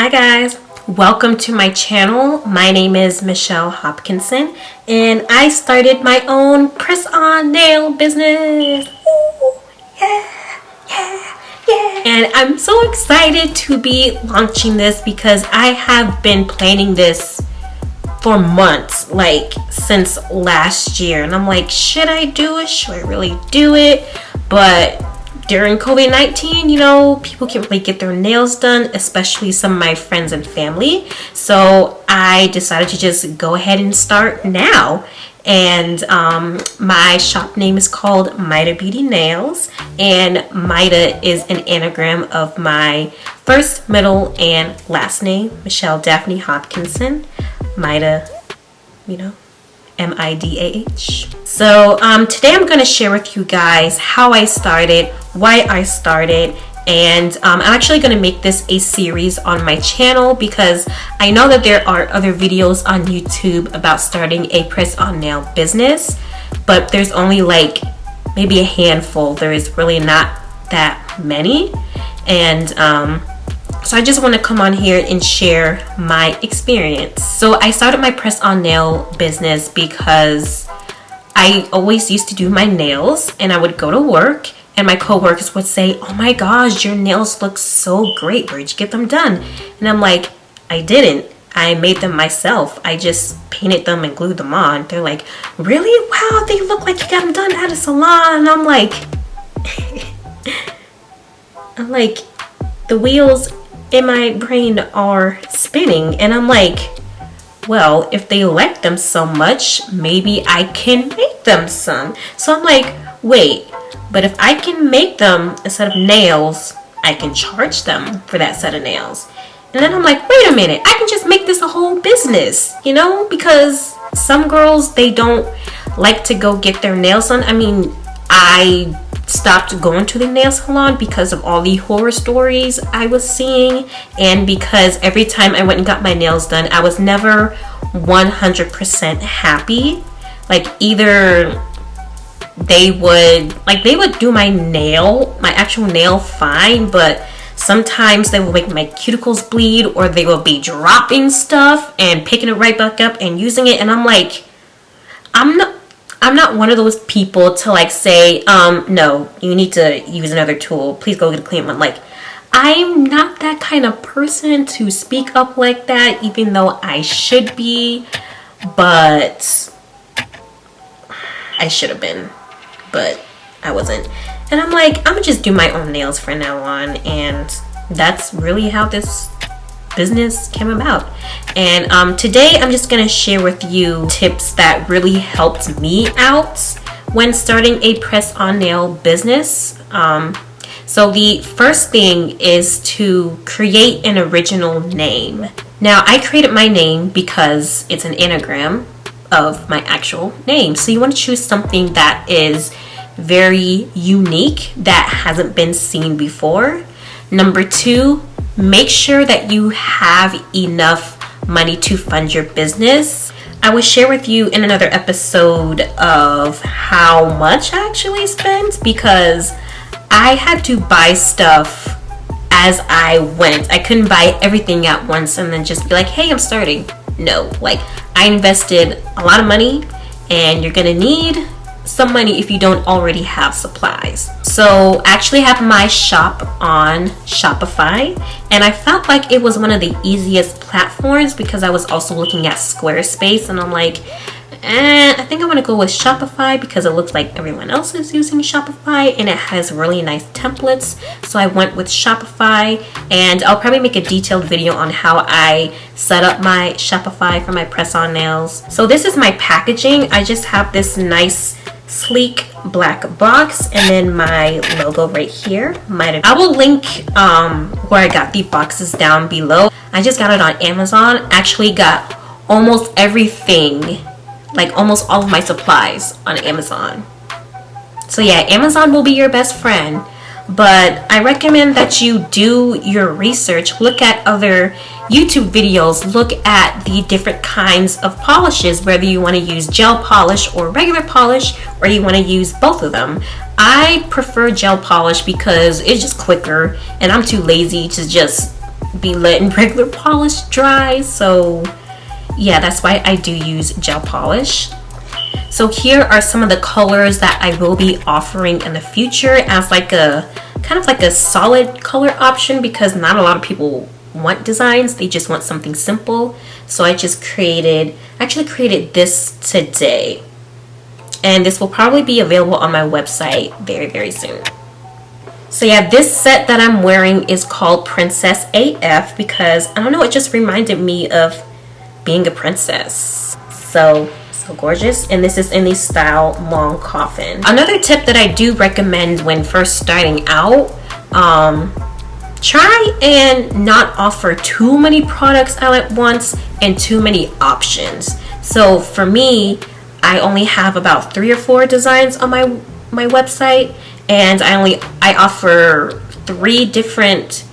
Hi guys, welcome to my channel. My name is Michelle Hopkinson and I started my own press-on nail business. Ooh, yeah. And I'm so excited to be launching this because I have been planning this for months, like since last year, and I'm like, should I do it? Should I really do it? But during COVID-19, you know, people can't really get their nails done, especially some of my friends and family. So I decided to just go ahead and start now. And my shop name is called Mida Beauty Nails, and Mida is an anagram of my first, middle, and last name, Michelle Daphne Hopkinson. Mida, you know, M-I-D-A-H. So today I'm going to share with you guys how I started, why I started, and I'm actually going to make this a series on my channel because I know that there are other videos on YouTube about starting a press-on nail business, but there's only like maybe a handful. There is really not that many, and so I just want to come on here and share my experience. So I started my press-on nail business because I always used to do my nails, and I would go to work and my coworkers would say, "Oh my gosh, your nails look so great. Where'd you get them done?" And I'm like, I didn't. I made them myself. I just painted them and glued them on. They're like, "Really? Wow, they look like you got them done at a salon." And I'm like, the wheels in my brain are spinning, and I'm like, well, if they like them so much, maybe I can make them some. So I'm like, wait, but if I can make them a set of nails, I can charge them for that set of nails. And then I'm like, wait a minute, I can just make this a whole business, you know, because some girls, they don't like to go get their nails done. I mean, I stopped going to the nail salon because of all the horror stories I was seeing, and because every time I went and got my nails done, I was never 100% happy. Like, either they would do my actual nail fine, but sometimes they will make my cuticles bleed, or they will be dropping stuff and picking it right back up and using it, and I'm like, I'm not one of those people to like say, no, you need to use another tool. Please go get a clean one. Like, I'm not that kind of person to speak up like that, even though I should be, but I should have been, but I wasn't. And I'm like, I'm gonna just do my own nails from now on. And that's really how this business came about. And today I'm just gonna share with you tips that really helped me out when starting a press-on nail business. So the first thing is to create an original name. Now, I created my name because it's an anagram of my actual name. So you want to choose something that is very unique, that hasn't been seen before. Number two, make sure that you have enough money to fund your business. I will share with you in another episode of how much I actually spent, because I had to buy stuff as I went. I couldn't buy everything at once and then just be like, hey, I'm starting. No, like, I invested a lot of money, and you're gonna need some money if you don't already have supplies. So I actually have my shop on Shopify, and I felt like it was one of the easiest platforms because I was also looking at Squarespace, and I'm like, I think I want to go with Shopify because it looks like everyone else is using Shopify and it has really nice templates. So I went with Shopify, and I'll probably make a detailed video on how I set up my Shopify for my press-on nails. So this is my packaging. I just have this nice sleek black box, and then my logo right here. I will link where I got the boxes down below. I just got it on Amazon. Actually got almost everything, like almost all of my supplies on Amazon. So yeah, Amazon will be your best friend, but I recommend that you do your research. Look at other YouTube videos, look at the different kinds of polishes, whether you want to use gel polish or regular polish, or you want to use both of them. I prefer gel polish because it's just quicker, and I'm too lazy to just be letting regular polish dry. So yeah, that's why I do use gel polish. So here are some of the colors that I will be offering in the future as like a kind of like a solid color option, because not a lot of people want designs, they just want something simple. So I just created this today, and this will probably be available on my website very soon. So yeah, this set that I'm wearing is called Princess AF because I don't know, it just reminded me of being a princess. So gorgeous. And this is in the style long coffin. Another tip that I do recommend when first starting out, try and not offer too many products all at once and too many options. So for me, I only have about 3 or 4 designs on my website, and I offer 3 different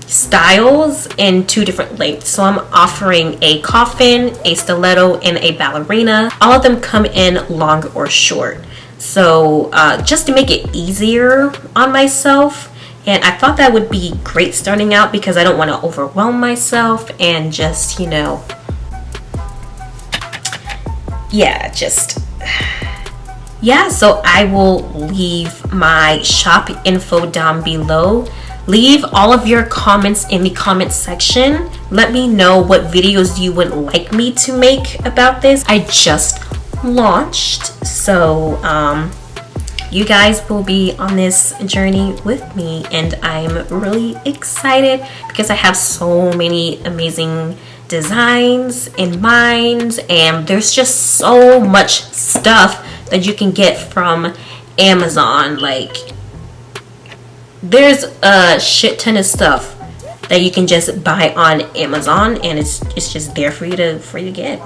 styles in 2 different lengths. So I'm offering a coffin, a stiletto, and a ballerina. All of them come in long or short. So just to make it easier on myself, and I thought that would be great starting out because I don't want to overwhelm myself and just, you know, yeah, so I will leave my shop info down below. Leave all of your comments in the comment section. Let me know what videos you would like me to make about this. I just launched, so you guys will be on this journey with me, and I'm really excited because I have so many amazing designs in mind, and there's just so much stuff that you can get from Amazon. Like, there's a shit ton of stuff that you can just buy on Amazon, and it's just there for you to get.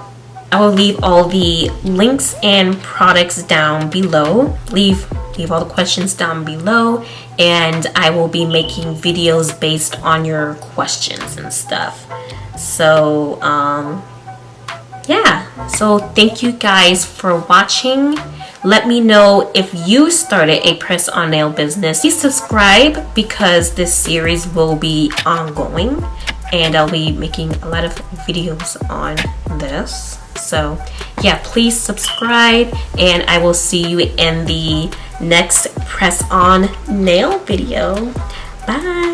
I will leave all the links and products down below. Leave all the questions down below, and I will be making videos based on your questions and stuff. So yeah, so thank you guys for watching. Let me know if you started a press-on nail business. Please subscribe because this series will be ongoing, and I'll be making a lot of videos on this. So yeah, please subscribe, and I will see you in the next press-on nail video. Bye.